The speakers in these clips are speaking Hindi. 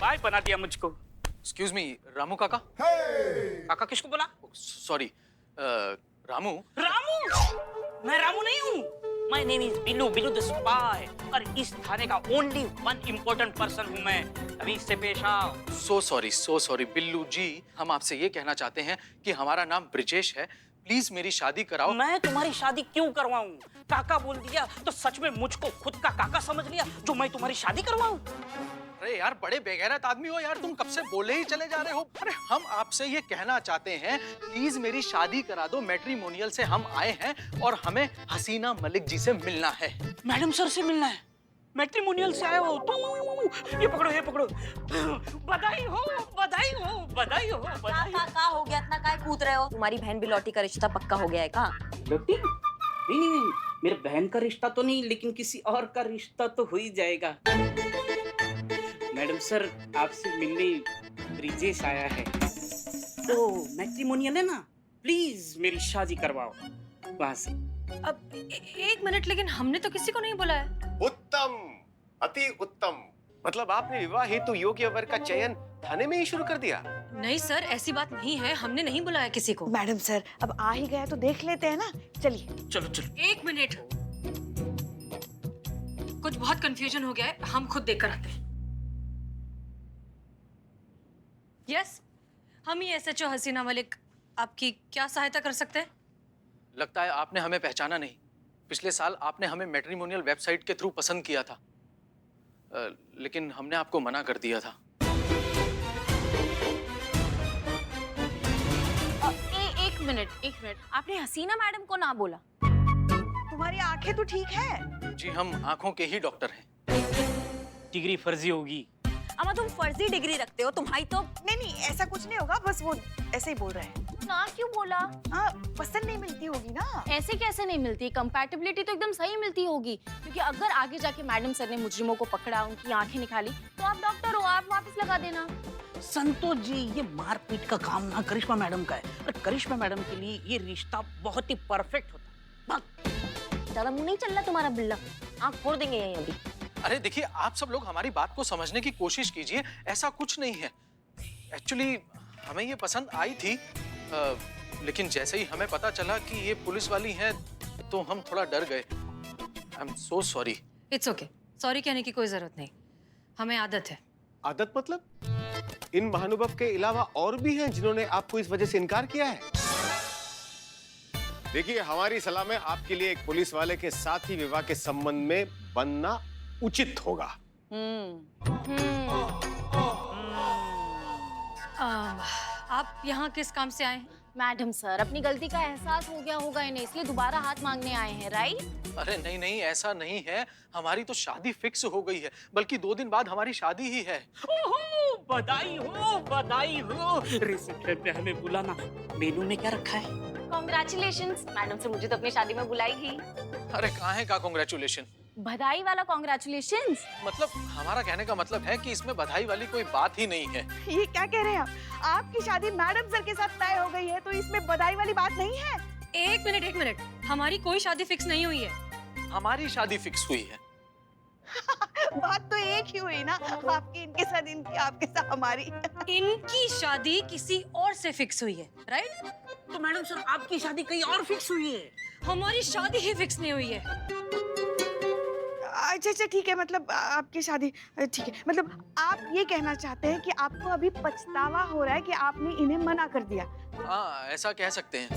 काय बना दिया मुझको। एक्सक्यूज मी, रामू काका। काका किसको बोला? सॉरी, रामू। रामू? मैं रामू नहीं हूँ। My name is Billu, Billu the spy. और इस थाने का ओनली वन इम्पोर्टेंट पर्सन हूँ मैं। अभी इससे पेश आओ। सो सॉरी बिल्लू जी, हम आपसे ये कहना चाहते हैं कि हमारा नाम ब्रिजेश है, प्लीज मेरी शादी कराओ। मैं तुम्हारी शादी क्यों करवाऊं? काका बोल दिया तो सच में मुझको खुद का काका समझ लिया जो मैं तुम्हारी शादी करवाऊं? अरे यार, बड़े बेगैरत आदमी हो यार, तुम कब से बोले ही चले जा रहे हो। अरे हम आपसे ये कहना चाहते हैं, प्लीज मेरी शादी करा दो। मैट्रिमोनियल से हम आए हैं और हमें हसीना मलिक जी से मिलना है। मैडम सर से मिलना है? मैट्रिमोनियल से आए हो तो ये पकड़ो, ये पकड़ो। बधाई हो, बधाई हो, बधाई हो, बधाई हो। का हो गया? इतना काय कूद रहे हो? तुम्हारी बहन बिलौटी का रिश्ता पक्का हो गया है का? बेटी? नहीं, मेरे बहन का रिश्ता तो नहीं, लेकिन किसी और का रिश्ता तो हो ही जाएगा। मैडम सर, आपसे मिलने ब्रिजेश आया है। तो मैट्रिमोनियल है ना, प्लीज मेरी शादी करवाओ वहां से। अब एक मिनट, लेकिन हमने तो किसी को नहीं बुलाया। उत्तम, अति उत्तम। मतलब आपने विवाह हेतु योग्य वर का चयन थाने में ही शुरू कर दिया? नहीं सर, ऐसी बात नहीं है, हमने नहीं बुलाया किसी को। मैडम सर, अब आ ही गया तो देख लेते हैं ना। चलिए। चलो चलो। एक मिनट, कुछ बहुत कंफ्यूजन हो गया है, हम खुद देख कर आते हैं। यस, हम ही SHO हसीना मलिक आपकी क्या सहायता कर सकते हैं? लगता है आपने हमें पहचाना नहीं। पिछले साल आपने हमें मैट्रिमोनियल वेबसाइट के थ्रू पसंद किया था, लेकिन हमने आपको मना कर दिया था। एक मिनट, आपने हसीना मैडम को ना बोला? तुम्हारी आंखें तो ठीक है। जी, हम आंखों के ही डॉक्टर हैं। डिग्री फर्जी होगी। अम्मा तुम फर्जी डिग्री रखते हो, तुम्हारी तो। नहीं, ऐसा कुछ नहीं होगा, बस वो ऐसे ही बोल रहे हैं। ना क्यों बोला? पसंद नहीं मिलती होगी ना। ऐसे कैसे नहीं मिलती? कंपैटिबिलिटी तो एकदम सही मिलती होगी, क्योंकि अगर आगे जाके मैडम सर ने मुजरिमों को पकड़ा, उनकी आंखें निकाली, तो आप डॉक्टर हो, आप वापस लगा देना। संतोष जी, ये मारपीट का काम ना करिश्मा मैडम का है, और करिश्मा मैडम के लिए ये रिश्ता बहुत ही परफेक्ट होता है। ज्यादा मुंह नहीं चल रहा तुम्हारा बिल्ला, आंख फोड़ देंगे यहीं अभी। अरे देखिए, आप सब लोग हमारी बात को समझने की कोशिश कीजिए, ऐसा कुछ नहीं है। एक्चुअली हमें ये पसंद आई थी, लेकिन जैसे ही हमें पता चला कि ये पुलिस वाली हैं, तो हम थोड़ा डर गए। I am so sorry. It's okay, sorry कहने की कोई जरूरत नहीं, हमें आदत है। आदत मतलब? इन महानुभव के अलावा और भी हैं जिन्होंने आपको इस वजह से इनकार किया है? देखिए, हमारी सलाह में आपके लिए एक पुलिस वाले के साथ ही विवाह के संबंध में बनना उचित होगा। आप यहाँ किस काम से आए हैं? मैडम सर, अपनी गलती का एहसास हो गया होगा इन्हें, इसलिए दोबारा हाथ मांगने आए हैं, राइट? अरे नहीं, ऐसा नहीं है। हमारी तो शादी फिक्स हो गई है, बल्कि 2 दिन बाद हमारी शादी ही है। ओहो, बधाई हो, बधाई हो। रिसेप्शन पे हमें बुलाना। मेनू में क्या रखा है? कॉन्ग्रेचुलेशंस। मैडम से मुझे तो अपनी शादी में बुलाएगी। अरे कहाँ है का कॉन्ग्रेचुलेशन? बधाई वाला कॉन्ग्रेचुलेशंस। मतलब हमारा कहने का मतलब है कि इसमें बधाई वाली कोई बात ही नहीं है। ये क्या कह रहे हैं आप? आपकी शादी मैडम सर के साथ तय हो गई है, तो इसमें बधाई वाली बात नहीं है। एक मिनट, हमारी कोई शादी फिक्स नहीं हुई है। हमारी शादी फिक्स हुई है। बात तो एक ही हुई ना, आपकी इनके साथ, इनकी आपके साथ हमारी। इनकी शादी किसी और से फिक्स हुई है, राइट? तो मैडम सर, आपकी शादी कहीं और फिक्स हुई है। हमारी शादी ही फिक्स नहीं हुई है। अच्छा, ठीक है, मतलब आपकी शादी ठीक है। मतलब आप ये कहना चाहते हैं कि आपको अभी पछतावा हो रहा है कि आपने इन्हें मना कर दिया। हाँ, ऐसा कह सकते हैं।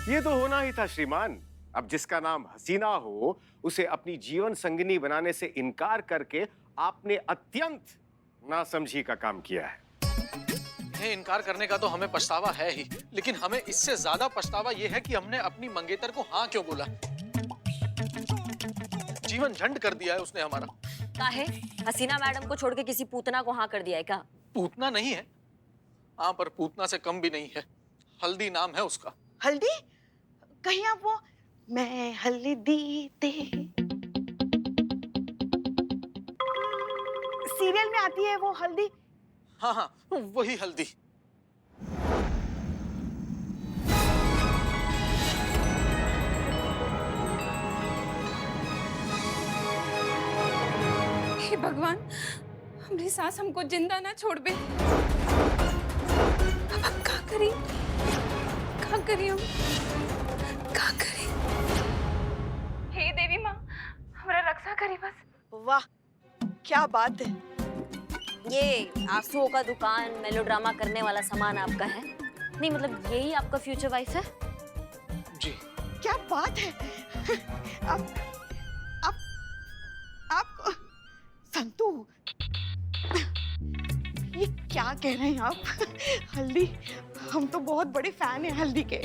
ये तो होना ही था श्रीमान। अब जिसका नाम हसीना हो, उसे अपनी जीवन संगिनी बनाने से इनकार करके आपने अत्यंत नासमझी का काम किया है। इनकार करने का तो हमें पछतावा है ही, लेकिन हमें इससे ज्यादा पछतावा ये है कि हमने अपनी मंगेतर को हाँ क्यों बोला। जीवन झंड कर दिया है उसने हमारा। काहे? हसीना मैडम को छोड़ के किसी पूतना को हाँ कर दिया है क्या? पूतना नहीं है, हाँ, पर पूतना से कम भी नहीं है। हल्दी नाम है उसका। हल्दी? कहीं आप वो मैं हल्दी दे सीरियल में आती है वो हल्दी? हाँ, वही हल्दी। हे भगवान, हमारी सास हमको जिंदा ना छोड़ बे। अब हम का करी हम का करी। हे देवी माँ, हमारा रक्षा करी बस। वाह, क्या बात है। ये आंसुओं का दुकान, मेलोड्रामा करने वाला सामान आपका है? नहीं मतलब यही आपका फ्यूचर वाइफ है? जी। क्या बात है। आप संतू, ये क्या कह रहे हैं आप? हल्दी, हम तो बहुत बड़े फैन हैं हल्दी के।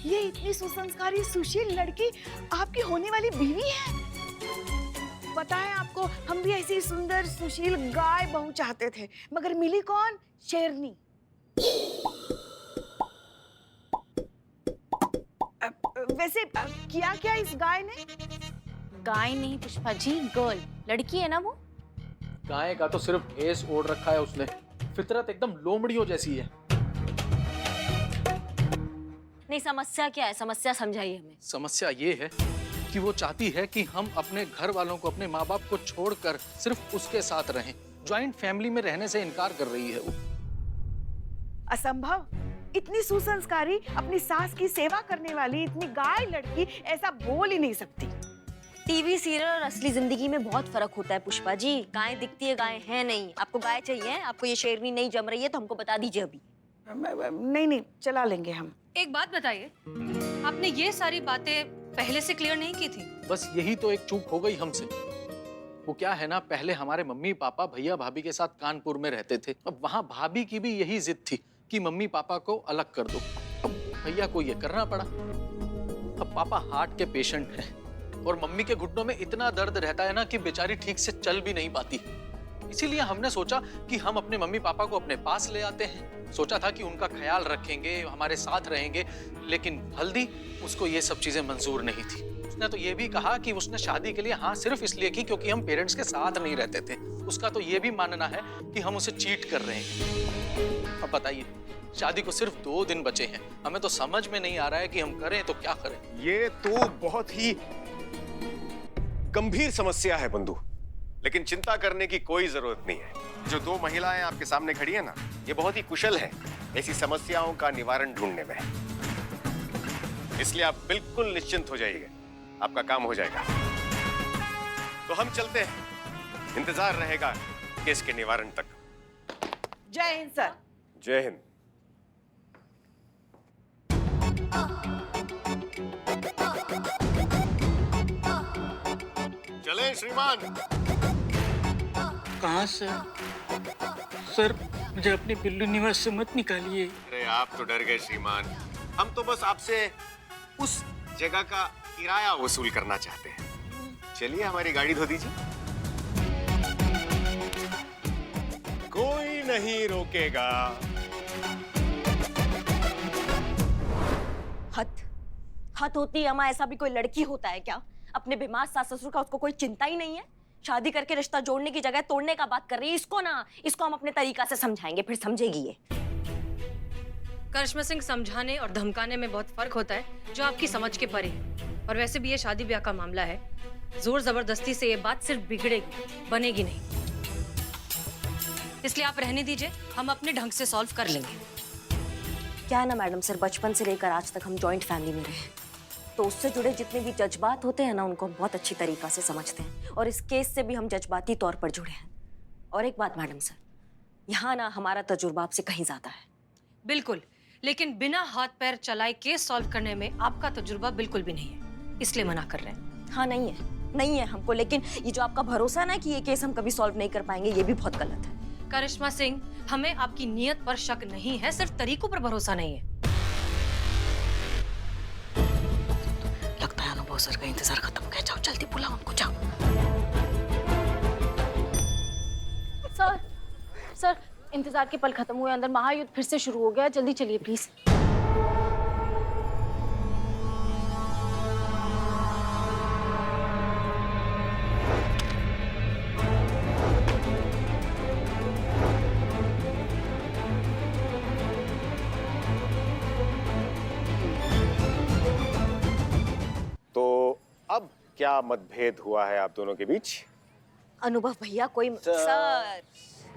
ये इतनी सुसंस्कारी सुशील लड़की आपकी होने वाली बीवी है। पता है आपको, हम भी ऐसी सुंदर सुशील गाय बहू चाहते थे, मगर मिली कौन? शेरनी। वैसे किया क्या इस गाय ने? गाय नहीं पुष्पा जी, गर्ल, लड़की है ना वो। गाय का तो सिर्फ भेस ओढ़ रखा है उसने, फितरत एकदम लोमड़ियों जैसी है। नहीं, समस्या क्या है? समस्या समझाइए हमें। समस्या ये है कि वो चाहती है कि हम अपने घर वालों को, अपने माँ बाप को छोड़कर सिर्फ उसके साथ रहें। जॉइंट फैमिली में रहने से इनकार कर रही है वो। असंभव। इतनी सुसंस्कारी, अपनी सास की सेवा करने वाली इतनी गाय लड़की ऐसा बोल ही नहीं सकती। टीवी सीरियल और असली जिंदगी में बहुत फर्क होता है पुष्पा जी। गाय दिखती है, गाय है नहीं। आपको गाय चाहिए, आपको ये शेरनी नहीं जम रही है तो हमको बता दीजिए अभी। नहीं, चला लेंगे हम। एक बात बताइए, आपने ये सारी बातें पहले से क्लियर नहीं की थी? बस यही तो एक चूक हो गई हमसे। वो क्या है ना, पहले हमारे मम्मी पापा भैया भाभी के साथ कानपुर में रहते थे। अब वहाँ भाभी की भी यही जिद थी कि मम्मी पापा को अलग कर दो। अब भैया को ये करना पड़ा। अब पापा हार्ट के पेशेंट हैं और मम्मी के घुटनों में इतना दर्द रहता है ना कि बेचारी ठीक से चल भी नहीं पाती। इसीलिए हमने सोचा कि हम अपने मम्मी पापा को अपने पास ले आते हैं। सोचा था कि उनका ख्याल रखेंगे, हमारे साथ रहेंगे, लेकिन हल्दी, उसको ये सब चीजें मंजूर नहीं थी। उसने तो ये भी कहा कि उसने शादी के लिए हाँ सिर्फ इसलिए की क्योंकि हम पेरेंट्स के साथ नहीं रहते थे। उसका तो ये भी मानना है कि हम उसे चीट कर रहे हैं। अब बताइए, शादी को सिर्फ 2 दिन बचे हैं। हमें तो समझ में नहीं आ रहा है कि हम करें तो क्या करें। ये तो बहुत ही गंभीर समस्या है बंधु, लेकिन चिंता करने की कोई जरूरत नहीं है। जो 2 महिलाएं आपके सामने खड़ी है ना, ये बहुत ही कुशल है ऐसी समस्याओं का निवारण ढूंढने में। इसलिए आप बिल्कुल निश्चिंत हो जाइए, आपका काम हो जाएगा। तो हम चलते हैं, इंतजार रहेगा केस के निवारण तक। जय हिंद सर। जय हिंद। चलें श्रीमान। कहाँ सर, मुझे अपने बिल्लू निवास से मत निकालिए। अरे आप तो डर गए श्रीमान, हम तो बस आपसे उस जगह का किराया वसूल करना चाहते हैं। चलिए हमारी गाड़ी धो दीजिए। कोई नहीं रोकेगा। हद होती है अम्मा। ऐसा भी कोई लड़की होता है क्या? अपने बीमार सास ससुर का उसको कोई चिंता ही नहीं है। शादी करके रिश्ता जोड़ने की जगह तोड़ने का बात कर रही है। इसको हम अपने तरीका से समझाएंगे, फिर समझेगी ये। करिश्मा सिंह, समझाने और धमकाने में बहुत फर्क होता है, जो आपकी समझ के परे है। और वैसे भी ये शादी ब्याह का मामला है, जोर जबरदस्ती से ये बात सिर्फ बिगड़ेगी, बनेगी नहीं। इसलिए आप रहने दीजिए, हम अपने ढंग से सॉल्व कर लेंगे। क्या है ना मैडम सर, बचपन से लेकर आज तक हम जॉइंट फैमिली में रहे, तो उससे जुड़े जितने भी जज्बात होते हैं ना, उनको हम बहुत अच्छी तरीका से समझते हैं। और इस केस से भी हम जज्बाती तौर पर जुड़े हैं। और एक बात मैडम सर, यहाँ ना हमारा तजुर्बा आपसे कहीं ज्यादा है। बिल्कुल, लेकिन बिना हाथ पैर चलाए केस सॉल्व करने में आपका तजुर्बा बिल्कुल भी नहीं है, इसलिए मना कर रहे हैं। हाँ, नहीं है हमको, लेकिन ये जो आपका भरोसा है ना कि ये केस हम कभी सॉल्व नहीं कर पाएंगे, ये भी बहुत गलत है। करिश्मा सिंह, हमें आपकी नीयत पर शक नहीं है, सिर्फ तरीकों पर भरोसा नहीं है। लगता है अनुभव सर का इंतजार खत्म हो गया। जाओ जल्दी बुलाओ उनको, जाओ। सर, इंतजार के पल खत्म हुए, अंदर महायुद्ध फिर से शुरू हो गया। जल्दी चलिए प्लीज। तो अब क्या मतभेद हुआ है आप दोनों के बीच? अनुभव भैया, कोई सर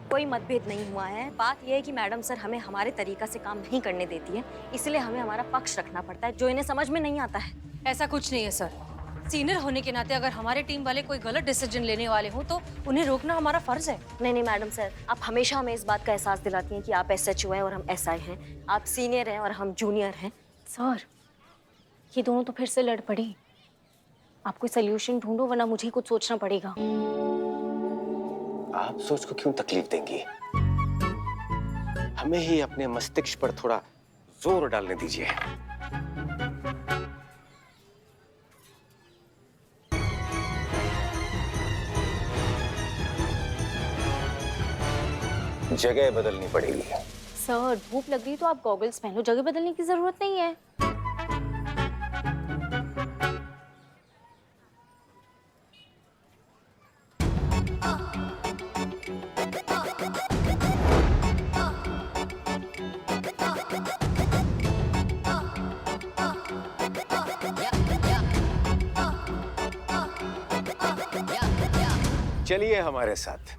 कोई मतभेद नहीं हुआ है। बात यह है कि मैडम सर हमें हमारे तरीका से काम नहीं करने देती है, इसलिए हमें हमारा पक्ष रखना पड़ता है, जो इन्हें समझ में नहीं आता है। ऐसा कुछ नहीं है सर। सीनियर होने के नाते अगर हमारे टीम वाले कोई गलत डिसीजन लेने वाले हों तो उन्हें रोकना हमारा फर्ज है। नहीं मैडम सर, आप हमेशा हमें इस बात का एहसास दिलाती हैं कि आप SHO हैं और हम SI हैं, आप सीनियर हैं और हम जूनियर हैं। सर, ये दोनों तो फिर से लड़ पड़ी। आप कोई सोल्यूशन ढूंढो, वरना मुझे कुछ सोचना पड़ेगा। आप सोच को क्यों तकलीफ देंगी? हमें ही अपने मस्तिष्क पर थोड़ा जोर डालने दीजिए। जगह बदलनी पड़ेगी। सर, धूप लग रही तो आप गॉगल्स पहन लो, जगह बदलने की जरूरत नहीं है। चलिए हमारे साथ।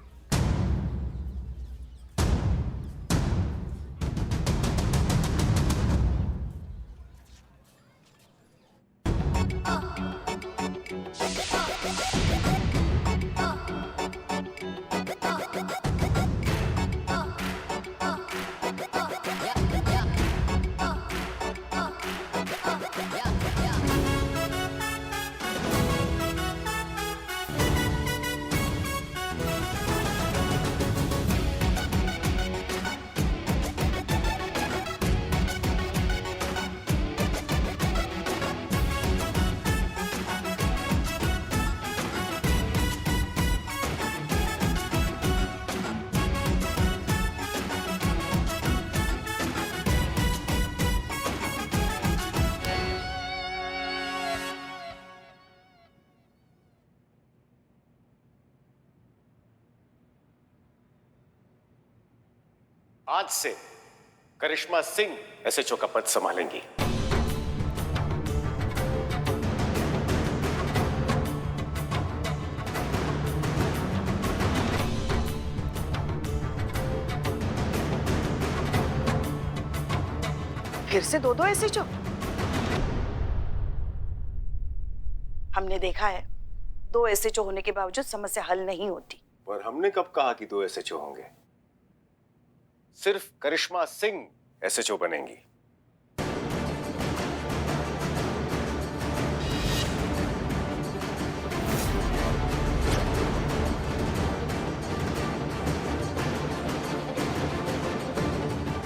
आज से करिश्मा सिंह SHO का पद संभालेंगी। फिर से दो SHO? हमने देखा है 2 SHO होने के बावजूद समस्या हल नहीं होती। पर हमने कब कहा कि 2 SHO होंगे? सिर्फ करिश्मा सिंह SHO बनेंगी।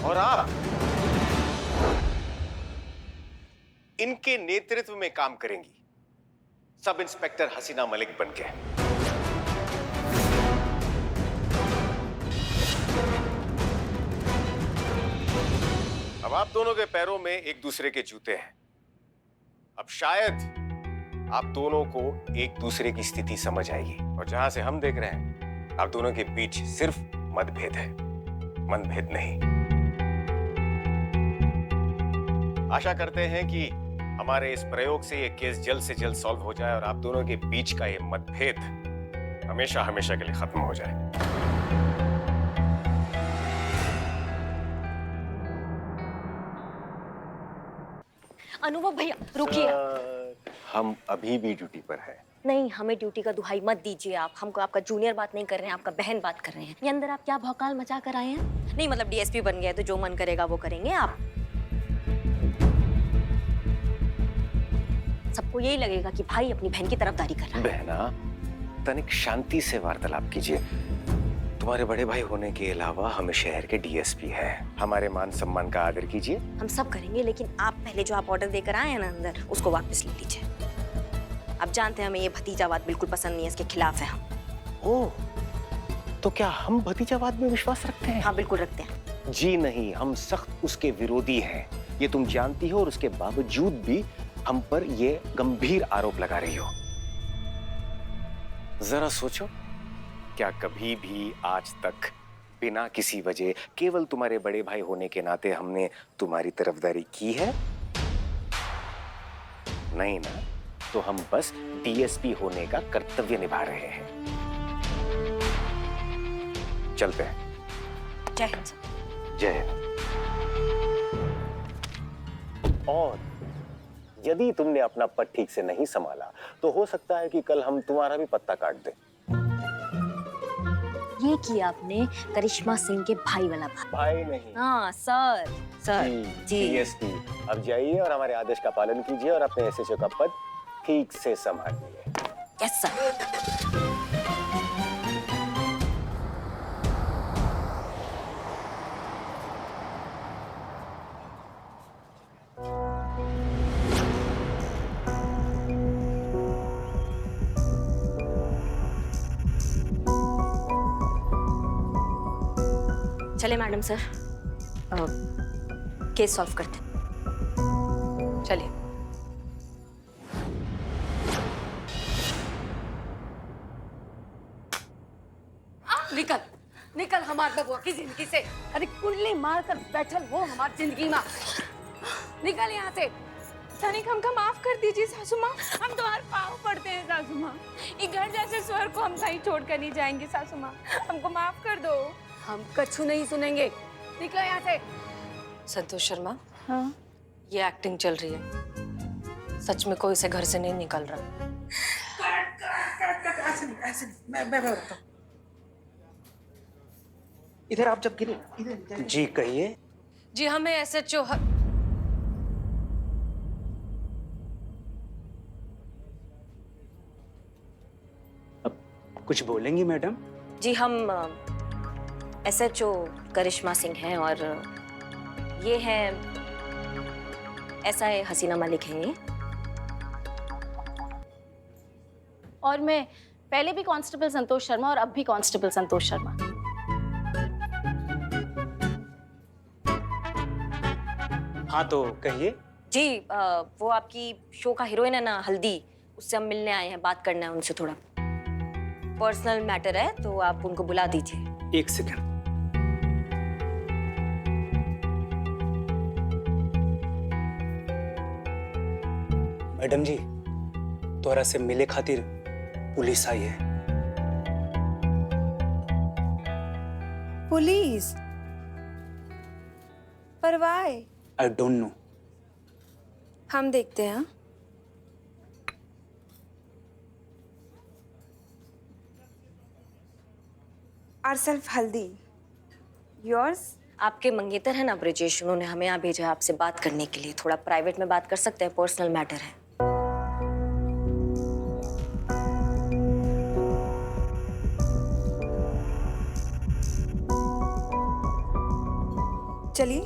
और आप इनके नेतृत्व में काम करेंगी, सब इंस्पेक्टर हसीना मलिक बनके। अब आप दोनों के पैरों में एक दूसरे के जूते हैं। अब शायद आप दोनों को एक दूसरे की स्थिति समझ आएगी, और जहां से हम देख रहे हैं आप दोनों के बीच सिर्फ मतभेद है, मनभेद नहीं। आशा करते हैं कि हमारे इस प्रयोग से ये केस जल्द से जल्द सॉल्व हो जाए और आप दोनों के बीच का ये मतभेद हमेशा हमेशा के लिए खत्म हो जाए। अनुभव भैया रुकिए। हम अभी भी ड्यूटी पर हैं। नहीं, हमें ड्यूटी का दुहाई मत दीजिए आप। हमको आपका जूनियर बात नहीं कर रहे हैं, आपका बहन बात कर रहे हैं। ये अंदर आप क्या भौकाल मचा कर आए हैं? नहीं मतलब DSP बन गए तो जो मन करेगा वो करेंगे आप। सबको यही लगेगा कि भाई अपनी बहन की तरफदारी कर रहा है। बहना, तनिक शांति से वार्तालाप कीजिए। तुम्हारे बड़े भाई होने के अलावा हम शहर के DSP हैं। हमारे मान सम्मान का आदर कीजिए। हम सब करेंगे, लेकिन आप पहले जो आप ऑर्डर देकर आए हैं ना अंदर, उसको वापस ले लीजिए। आप जानते हैं हमें ये भतीजावाद बिल्कुल पसंद नहीं है, इसके खिलाफ है हम। ओह, तो क्या हम भतीजावाद में विश्वास रखते हैं? हाँ बिल्कुल रखते हैं। जी नहीं, हम सख्त उसके विरोधी हैं। ये तुम जानती हो, और उसके बावजूद भी हम पर ये गंभीर आरोप लगा रही हो। जरा सोचो, क्या कभी भी आज तक बिना किसी वजह, केवल तुम्हारे बड़े भाई होने के नाते हमने तुम्हारी तरफदारी की है? नहीं ना? तो हम बस DSP होने का कर्तव्य निभा रहे हैं। चलते हैं। जय हिंद सर। जय हिंद। और यदि तुमने अपना पद ठीक से नहीं संभाला तो हो सकता है कि कल हम तुम्हारा भी पत्ता काट दें। ये किया आपने करिश्मा सिंह के भाई वाला बात। भाई नहीं, हाँ सर। सर जी। डीएसपी। अब जाइए और हमारे आदेश का पालन कीजिए और अपने एसएचओ का पद ठीक से संभालिए। Yes sir. चले मैडम सर, केस सॉल्व करते हैं। चलिए। निकल निकल हमारे बबुआ की जिंदगी से। अरे कुंडली मार कर बैठल वो हमारी जिंदगी में। निकल यहाँ से। तनिक हमको माफ कर दीजिए सासू माँ, हम तुम्हारे पाँव पड़ते हैं सासू माँ। ये घर जैसे स्वर्ग को हम कहीं छोड़ कर नहीं जाएंगे सासू माँ, हमको माफ कर दो। हम कछु नहीं सुनेंगे। निकलो यहाँ से। संतोष शर्मा, हाँ ये एक्टिंग चल रही है, सच में कोई से घर से नहीं निकल रहा। इधर आप जब गिरे इधर जी कहिए। जी हमें एसएचओ कुछ बोलेंगी मैडम? जी हम एसएचओ करिश्मा सिंह हैं और ये है एसआई हसीना मलिक हैं ये। और मैं पहले भी कांस्टेबल संतोष शर्मा और अब भी कांस्टेबल संतोष शर्मा। हाँ तो कहिए। जी वो आपकी शो का हीरोइन है ना हल्दी, उससे हम मिलने आए हैं, बात करना है उनसे, थोड़ा पर्सनल मैटर है तो आप उनको बुला दीजिए। एक सेकंड। मैडम जी, तोरा से मिले खातिर पुलिस आई है। पुलिस? पर वाई? I don't know. हम देखते हैं। Ourself हल्दी, yours? आपके मंगेतर है ना ब्रिजेश, उन्होंने हमें यहाँ भेजा है आपसे बात करने के लिए। थोड़ा प्राइवेट में बात कर सकते हैं, पर्सनल मैटर है। चलिए।